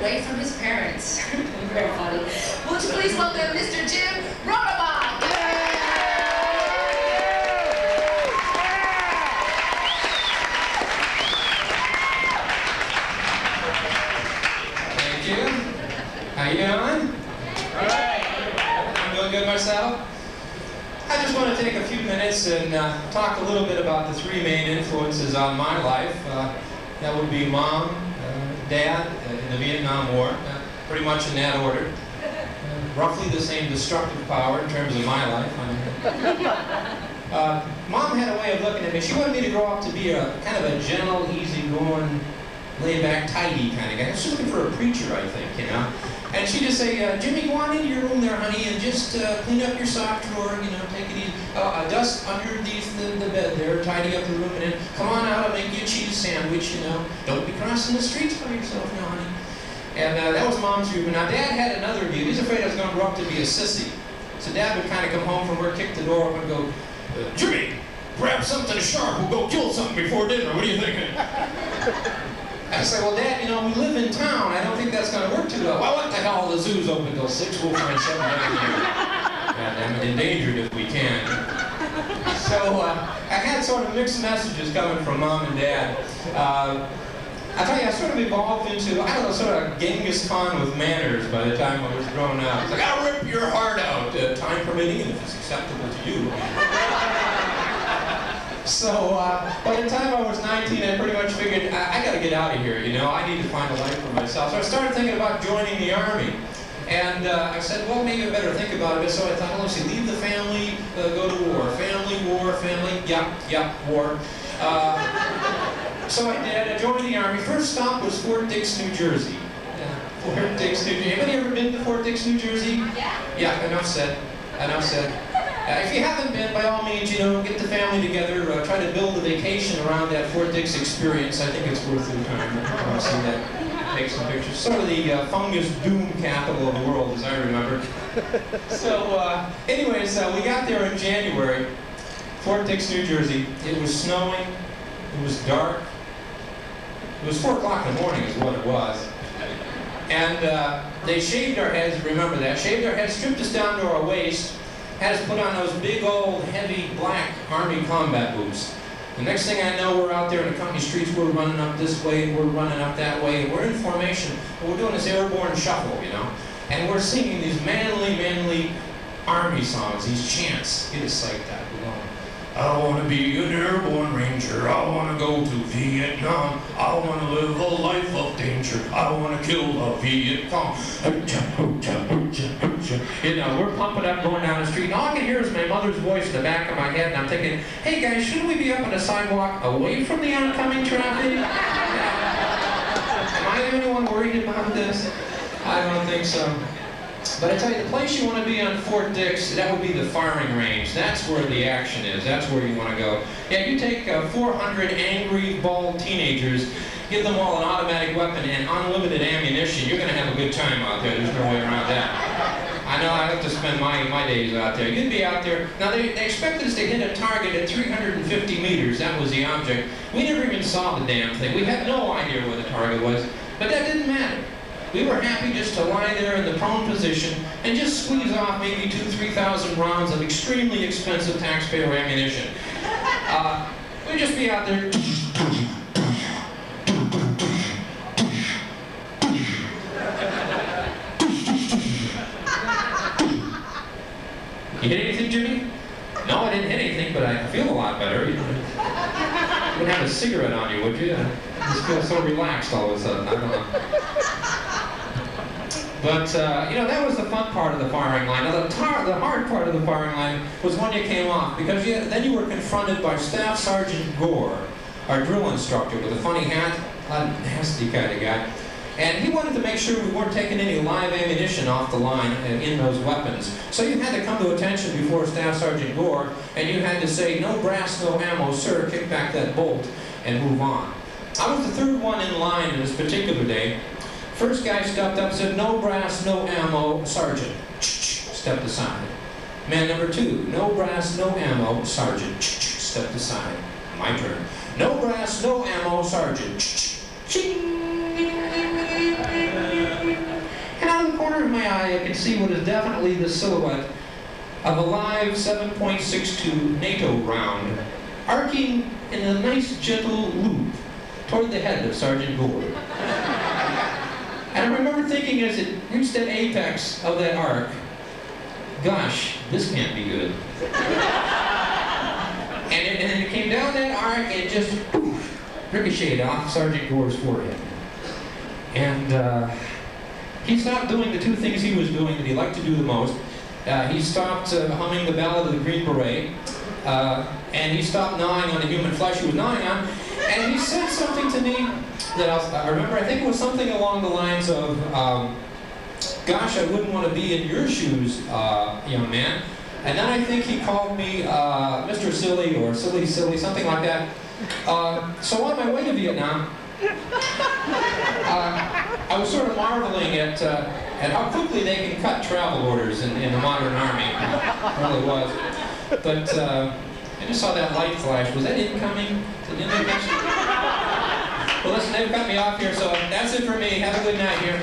away from his parents. Very funny. Would you please welcome Mr. Jim Rorabaugh? Thank you. How you doing? All right. I'm doing good myself. I just want to take a few minutes and talk a little bit about the three main influences on my life. That would be Mom, Dad in the Vietnam War, pretty much in that order. Roughly the same destructive power in terms of my life. Mom had a way of looking at me. She wanted me to grow up to be a kind of a gentle, easygoing, laid-back, tidy kind of guy. She was looking for a preacher, I think, you know. And she'd just say, Jimmy, go on into your room there, honey, and just clean up your sock drawer, you know, take it easy. Dust underneath the bed there, tidy up the room, and then come on out, I'll make you a cheese sandwich, you know. Don't be crossing the streets by yourself now, honey. And that was Mom's view. But now Dad had another view. He was afraid I was going to grow up to be a sissy. So Dad would kind of come home from work, kick the door open, and go, Jimmy, grab something sharp, we'll go kill something before dinner, what are you thinking? I say, well, Dad, you know, we live in town. I don't think that's going to work too well. Well, what the hell? The zoo's open till 6. We'll find something down here. And I'm endangered if we can. So I had sort of mixed messages coming from Mom and Dad. I tell you, I sort of evolved into, I don't know, sort of Genghis Khan with manners by the time I was growing up. It's like, I'll rip your heart out, time permitting, and if it's acceptable to you. So by the time I was 19, I pretty much figured, I got to get out of here, you know. I need to find a life for myself. So I started thinking about joining the Army. And I said, well, maybe I better think about it. So I thought, well, let's see, leave the family, go to war. Family, war, family, war. So I did. I joined the Army. First stop was Fort Dix, New Jersey. Fort Dix, New Jersey. Anybody ever been to Fort Dix, New Jersey? Yeah, enough said. Enough said. If you haven't been, by all means, you know, get the family together, try to build a vacation around that Fort Dix experience. I think it's worth your time. See that, take some pictures. Sort of the fungus doom capital of the world, as I remember. So, anyways, we got there in January, Fort Dix, New Jersey. It was snowing. It was dark. It was 4 o'clock in the morning is what it was. And they shaved our heads, remember that, shaved our heads, stripped us down to our waist, had us put on those big old heavy black Army combat boots. The next thing I know, we're out there in the company streets, we're running up this way, we're running up that way, and we're in formation. And we're doing this airborne shuffle, you know, and we're singing these manly Army songs, these chants. Get us like that. We're going, I want to be an airborne ranger, I want to go to Vietnam, I want to live a life of danger, I want to kill a Viet Cong. You know, we're pumping up, going down the street, and all I can hear is my mother's voice in the back of my head, and I'm thinking, hey guys, shouldn't we be up on the sidewalk away from the oncoming traffic? Am I the only one worried about this? I don't think so. But I tell you, the place you want to be on Fort Dix, that would be the firing range. That's where the action is. That's where you want to go. Yeah, you take 400 angry, bald teenagers, give them all an automatic weapon and unlimited ammunition, you're going to have a good time out there. There's no way around that. I know I have to spend my days out there. You'd be out there. Now, they expected us to hit a target at 350 meters. That was the object. We never even saw the damn thing. We had no idea where the target was. But that didn't matter. We were happy just to lie there in the prone position and just squeeze off maybe 2,000–3,000 rounds of extremely expensive taxpayer ammunition. We'd just be out there. You hit anything, Jimmy? No, I didn't hit anything, but I feel a lot better. You wouldn't have a cigarette on you, would you? I just feel so relaxed all of a sudden. I don't know. But, you know, that was the fun part of the firing line. Now, the hard part of the firing line was when you came off, because then you were confronted by Staff Sergeant Gore, our drill instructor with a funny hat, a nasty kind of guy. And he wanted to make sure we weren't taking any live ammunition off the line in those weapons. So you had to come to attention before Staff Sergeant Gore, and you had to say, no brass, no ammo, sir, kick back that bolt, and move on. I was the third one in line in this particular day. First guy stepped up and said, no brass, no ammo, sergeant. Stepped aside. Man number 2, no brass, no ammo, sergeant. Stepped aside. My turn. No brass, no ammo, sergeant. Ching! my eye, I can see what is definitely the silhouette of a live 7.62 NATO round, arcing in a nice gentle loop toward the head of Sergeant Gore. And I remember thinking as it reached that apex of that arc, gosh, this can't be good. And it came down that arc and just poof, ricocheted off Sergeant Gore's forehead. And he stopped doing the two things he was doing that he liked to do the most. He stopped humming the Ballad of the Green Beret, and he stopped gnawing on the human flesh he was gnawing on, and he said something to me that I remember. I think it was something along the lines of, gosh, I wouldn't want to be in your shoes, young man. And then I think he called me Mr. Silly or Silly, something like that. So on my way to Vietnam, I was sort of marveling at how quickly they can cut travel orders in the modern army. It really was. But I just saw that light flash. Was that incoming? Well, listen, they've cut me off here, so that's it for me. Have a good night here.